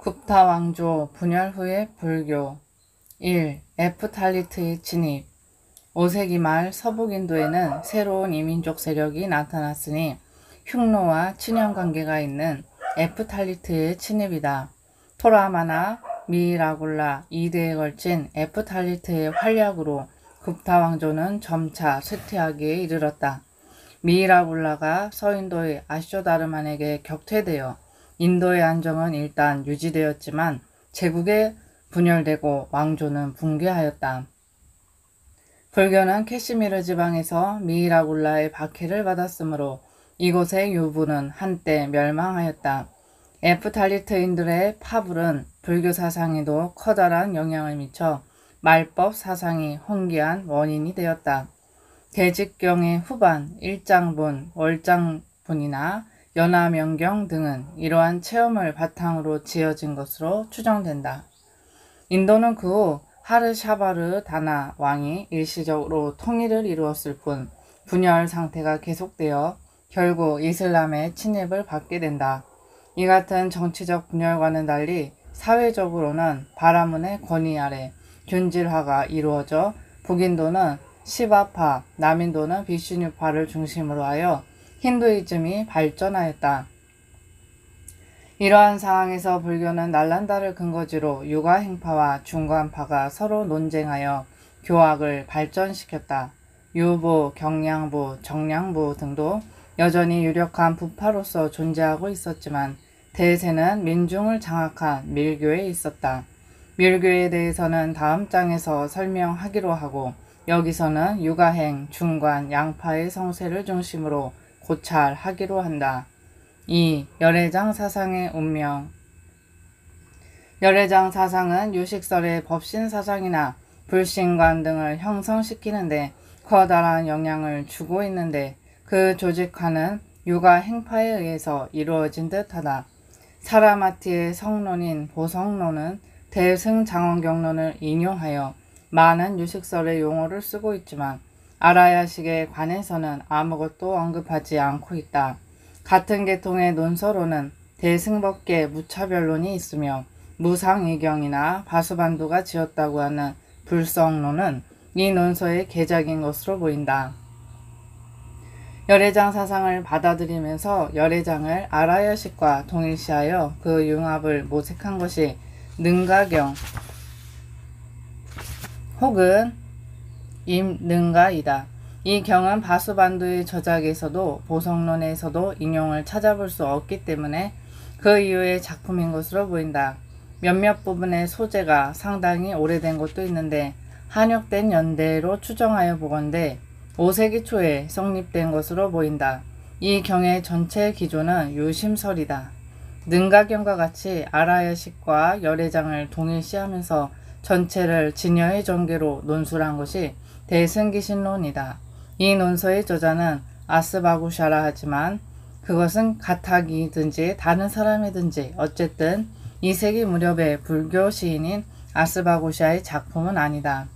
굽타 왕조 분열 후의 불교 1. 에프탈리트의 진입 5세기 말 서북인도에는 새로운 이민족 세력이 나타났으니 흉노와 친연관계가 있는 에프탈리트의 침입이다. 토라마나 미라굴라 2대에 걸친 에프탈리트의 활약으로 굽타 왕조는 점차 쇠퇴하기에 이르렀다. 미라굴라가 서인도의 아쇼다르만에게 격퇴되어 인도의 안정은 일단 유지되었지만 제국에 분열되고 왕조는 붕괴하였다. 불교는 캐시미르 지방에서 미라굴라의 박해를 받았으므로 이곳의 유부는 한때 멸망하였다. 에프탈리트인들의 파불은 불교 사상에도 커다란 영향을 미쳐 말법 사상이 혼기한 원인이 되었다. 대직경의 후반, 일장분, 월장분이나 연화명경 등은 이러한 체험을 바탕으로 지어진 것으로 추정된다. 인도는 그 후 하르샤바르 다나 왕이 일시적으로 통일을 이루었을 뿐 분열 상태가 계속되어 결국 이슬람의 침입을 받게 된다. 이 같은 정치적 분열과는 달리 사회적으로는 바라문의 권위 아래 균질화가 이루어져 북인도는 시바파, 남인도는 비슈뉴파를 중심으로 하여 힌두이즘이 발전하였다. 이러한 상황에서 불교는 날란다를 근거지로 유가행파와 중관파가 서로 논쟁하여 교학을 발전시켰다. 유부, 경량부, 정량부 등도 여전히 유력한 부파로서 존재하고 있었지만 대세는 민중을 장악한 밀교에 있었다. 밀교에 대해서는 다음 장에서 설명하기로 하고 여기서는 유가행, 중관, 양파의 성세를 중심으로 고찰하기로 한다. 2. 열애장 사상의 운명 열애장 사상은 유식설의 법신 사상이나 불신관 등을 형성시키는데 커다란 영향을 주고 있는데 그 조직화는 유가 행파에 의해서 이루어진 듯하다. 사라마티의 성론인 보성론은 대승장원경론을 인용하여 많은 유식설의 용어를 쓰고 있지만 아라야식에 관해서는 아무것도 언급하지 않고 있다. 같은 계통의 논서로는 대승법계 무차별론이 있으며 무상의경이나 바수반두가 지었다고 하는 불성론은 이 논서의 개작인 것으로 보인다. 열애장 사상을 받아들이면서 열애장을 아라야식과 동일시하여 그 융합을 모색한 것이 능가경 혹은 임능가이다. 이 경은 바수반두의 저작에서도 보성론에서도 인용을 찾아볼 수 없기 때문에 그 이후의 작품인 것으로 보인다. 몇몇 부분의 소재가 상당히 오래된 것도 있는데 한역된 연대로 추정하여 보건대 5세기 초에 성립된 것으로 보인다. 이 경의 전체 기조는 유심설이다. 능가경과 같이 아라야식과 열애장을 동일시하면서 전체를 진여의 전개로 논술한 것이 대승기신론이다. 이 논서의 저자는 아스바구샤라 하지만 그것은 가타기든지 다른 사람이든지 어쨌든 2세기 무렵의 불교 시인인 아스바구샤의 작품은 아니다.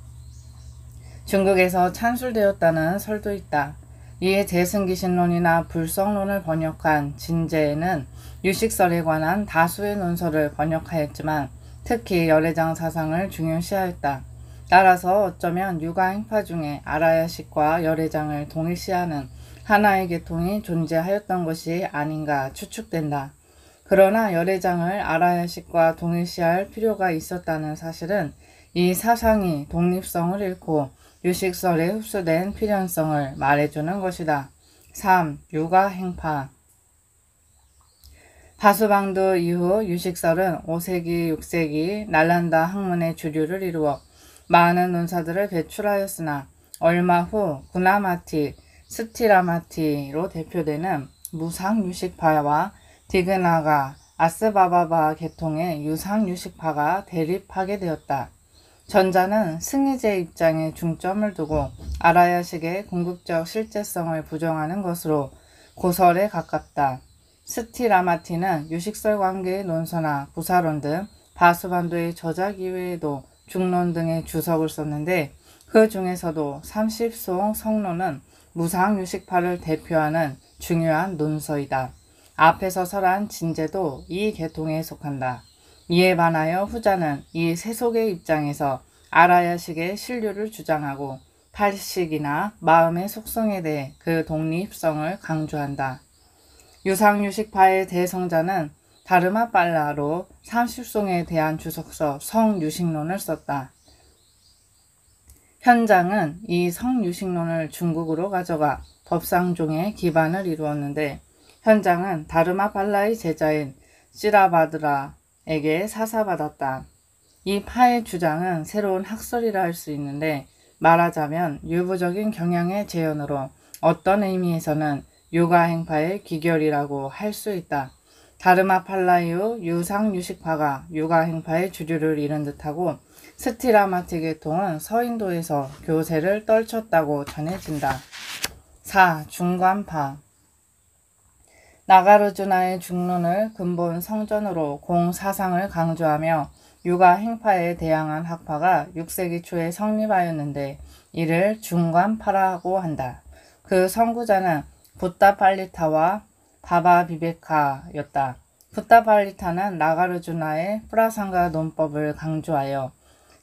중국에서 찬술되었다는 설도 있다. 이에 대승기신론이나 불성론을 번역한 진제에는 유식설에 관한 다수의 논서를 번역하였지만 특히 열애장 사상을 중요시하였다. 따라서 어쩌면 유가행파 중에 아라야식과 열애장을 동일시하는 하나의 계통이 존재하였던 것이 아닌가 추측된다. 그러나 열애장을 아라야식과 동일시할 필요가 있었다는 사실은 이 사상이 독립성을 잃고 유식설에 흡수된 필연성을 말해주는 것이다. 3. 유가행파 바수방두 이후 유식설은 5세기, 6세기 날란다 학문의 주류를 이루어 많은 논사들을 배출하였으나 얼마 후 구나마티, 스티라마티로 대표되는 무상유식파와 디그나가, 아스바바바 계통의 유상유식파가 대립하게 되었다. 전자는 승희제 입장에 중점을 두고 아라야식의 궁극적 실제성을 부정하는 것으로 고설에 가깝다. 스티라마티는 유식설 관계의 논서나 부사론 등 바수반두의 저작 이외에도 중론 등의 주석을 썼는데 그 중에서도 30송 성론은 무상유식파를 대표하는 중요한 논서이다. 앞에서 설한 진제도 이 계통에 속한다. 이에 반하여 후자는 이 세속의 입장에서 알아야식의 신류를 주장하고 팔식이나 마음의 속성에 대해 그 독립성을 강조한다. 유상유식파의 대성자는 다르마빨라로 30송에 대한 주석서 성유식론을 썼다. 현장은 이 성유식론을 중국으로 가져가 법상종의 기반을 이루었는데 현장은 다르마빨라의 제자인 시라바드라에게 사사받았다. 이 파의 주장은 새로운 학설이라 할 수 있는데 말하자면 유부적인 경향의 재현으로 어떤 의미에서는 유가행파의 귀결이라고 할 수 있다. 다르마팔라이후 유상유식파가 유가행파의 주류를 이룬 듯하고 스티라마티 계통은 서인도에서 교세를 떨쳤다고 전해진다. 4. 중관파 나가르주나의 중론을 근본 성전으로 공사상을 강조하며 유가행파에 대항한 학파가 6세기 초에 성립하였는데 이를 중관파라고 한다. 그 선구자는 붓다팔리타와 바바비베카였다. 붓다팔리타는 나가르주나의 프라상가 논법을 강조하여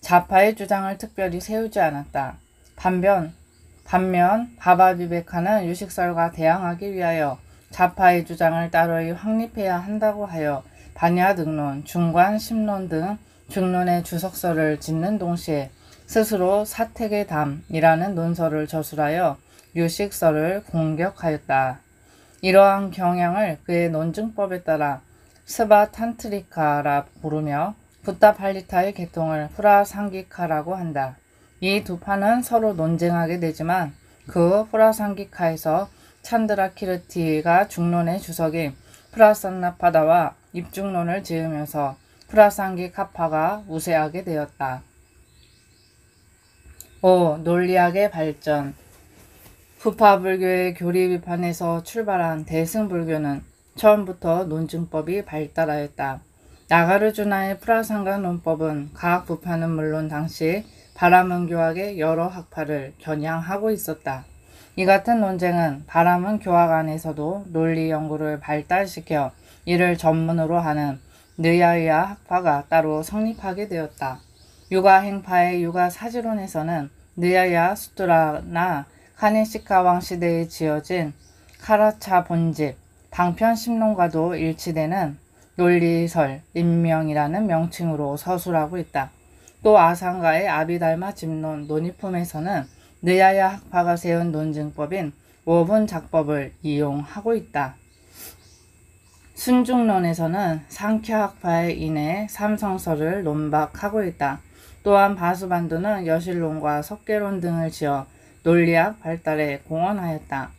자파의 주장을 특별히 세우지 않았다. 반면 바바비베카는 유식설과 대항하기 위하여 자파의 주장을 따로이 확립해야 한다고 하여 반야등론, 중관심론 등 중론의 주석서를 짓는 동시에 스스로 사택의 담이라는 논설을 저술하여 유식설을 공격하였다. 이러한 경향을 그의 논증법에 따라 스바탄트리카라 부르며 붓다팔리타의 계통을 프라상기카라고 한다. 이 두 파는 서로 논쟁하게 되지만 그 프라상기카에서 찬드라키르티가 중론의 주석인 프라산나파다와 입중론을 지으면서 프라상기카파가 우세하게 되었다. 5. 논리학의 발전 부파불교의 교리 비판에서 출발한 대승불교는 처음부터 논증법이 발달하였다. 나가르주나의 프라상가 논법은 각 부파는 물론 당시 바라문교학의 여러 학파를 겨냥하고 있었다. 이 같은 논쟁은 바라문 교학 안에서도 논리 연구를 발달시켜 이를 전문으로 하는 느야이아 학파가 따로 성립하게 되었다. 유가행파의 유가사지론에서는 느야이아 수트라나 카네시카 왕 시대에 지어진 카라차 본집, 방편심론과도 일치되는 논리설, 인명이라는 명칭으로 서술하고 있다. 또 아상가의 아비달마 집론 논의품에서는 느야야 학파가 세운 논증법인 오분작법을 이용하고 있다. 순중론에서는 상ಖ್야 학파의 인해 삼성설을 논박하고 있다. 또한 바수반도는 여실론과 석계론 등을 지어 논리학 발달에 공헌하였다.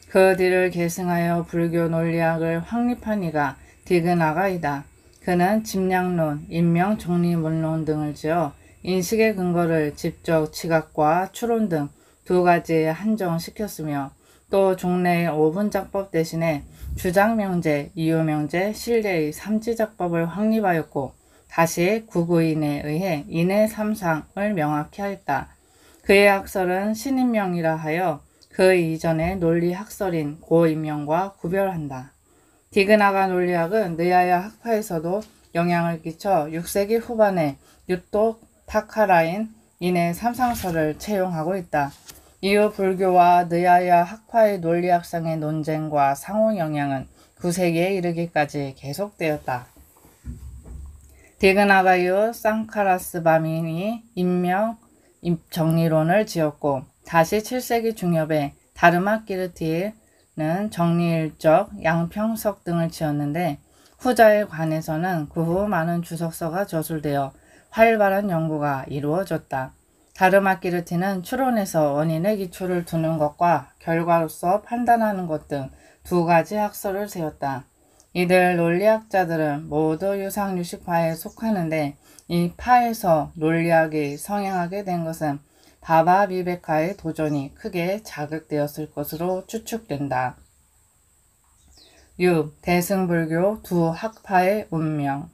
그 뒤를 계승하여 불교 논리학을 확립한 이가 디그나가이다. 그는 집량론, 인명정리문론 등을 지어 인식의 근거를 집적 치각과 추론 등 두 가지에 한정시켰으며 또 종래의 오분작법 대신에 주장명제, 이유명제, 신례의 삼지작법을 확립하였고 다시 구구인에 의해 인의 삼상을 명확히 하였다. 그의 학설은 신인명이라 하여 그 이전의 논리학설인 고인명과 구별한다. 디그나가 논리학은 느야야 학파에서도 영향을 끼쳐 6세기 후반에 유토 타카라인 인의 삼상설을 채용하고 있다. 이후 불교와 느야야 학파의 논리학상의 논쟁과 상호 영향은 9세기에 이르기까지 계속되었다. 디그나가 이후 상카라스 바민이 인명 정리론을 지었고 다시 7세기 중엽에 다르마키르티는 정리일적, 양평석 등을 지었는데 후자에 관해서는 그 후 많은 주석서가 저술되어 활발한 연구가 이루어졌다. 다르마키르티는 추론에서 원인의 기초를 두는 것과 결과로서 판단하는 것 등 두 가지 학설을 세웠다. 이들 논리학자들은 모두 유상유식파에 속하는데 이 파에서 논리학이 성행하게 된 것은 바바비베카의 도전이 크게 자극되었을 것으로 추측된다. 6. 대승불교 두 학파의 운명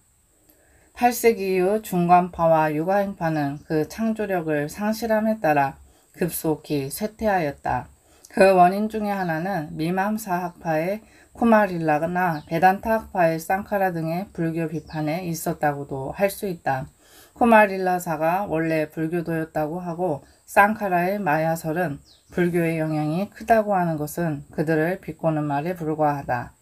8세기 이후 중관파와 유가행파는 그 창조력을 상실함에 따라 급속히 쇠퇴하였다. 그 원인 중에 하나는 미맘사 학파의 쿠마릴라나 베단타 학파의 쌍카라 등의 불교 비판에 있었다고도 할 수 있다. 쿠마릴라사가 원래 불교도였다고 하고 쌍카라의 마야설은 불교의 영향이 크다고 하는 것은 그들을 비꼬는 말에 불과하다.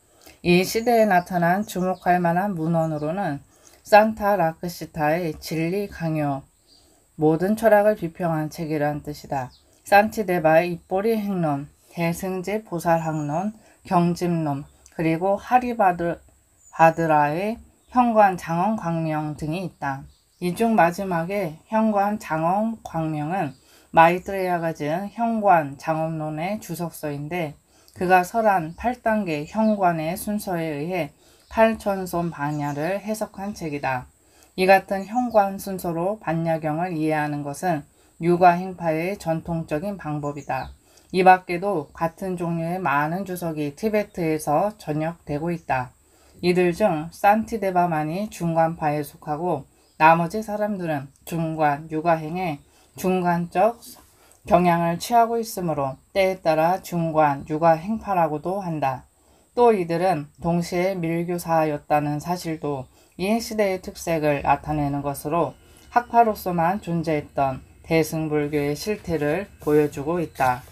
이 시대에 나타난 주목할 만한 문헌으로는 산타 라크시타의 진리 강요, 모든 철학을 비평한 책이란 뜻이다. 산티데바의 입꼬리 행론, 대승지 보살학론, 경집론, 그리고 하리바드라의 현관 장엄 광명 등이 있다. 이 중 마지막에 현관 장엄 광명은 마이트레야가 지은 현관 장엄론의 주석서인데 그가 설한 8단계 현관의 순서에 의해 8천손 반야를 해석한 책이다. 이 같은 현관 순서로 반야경을 이해하는 것은 유가행파의 전통적인 방법이다. 이 밖에도 같은 종류의 많은 주석이 티베트에서 전역되고 있다. 이들 중 산티데바만이 중관파에 속하고 나머지 사람들은 중관, 유가행에 중간적 경향을 취하고 있으므로 때에 따라 중관, 유가행파라고도 한다. 또 이들은 동시에 밀교사였다는 사실도 이 시대의 특색을 나타내는 것으로 학파로서만 존재했던 대승불교의 실태를 보여주고 있다.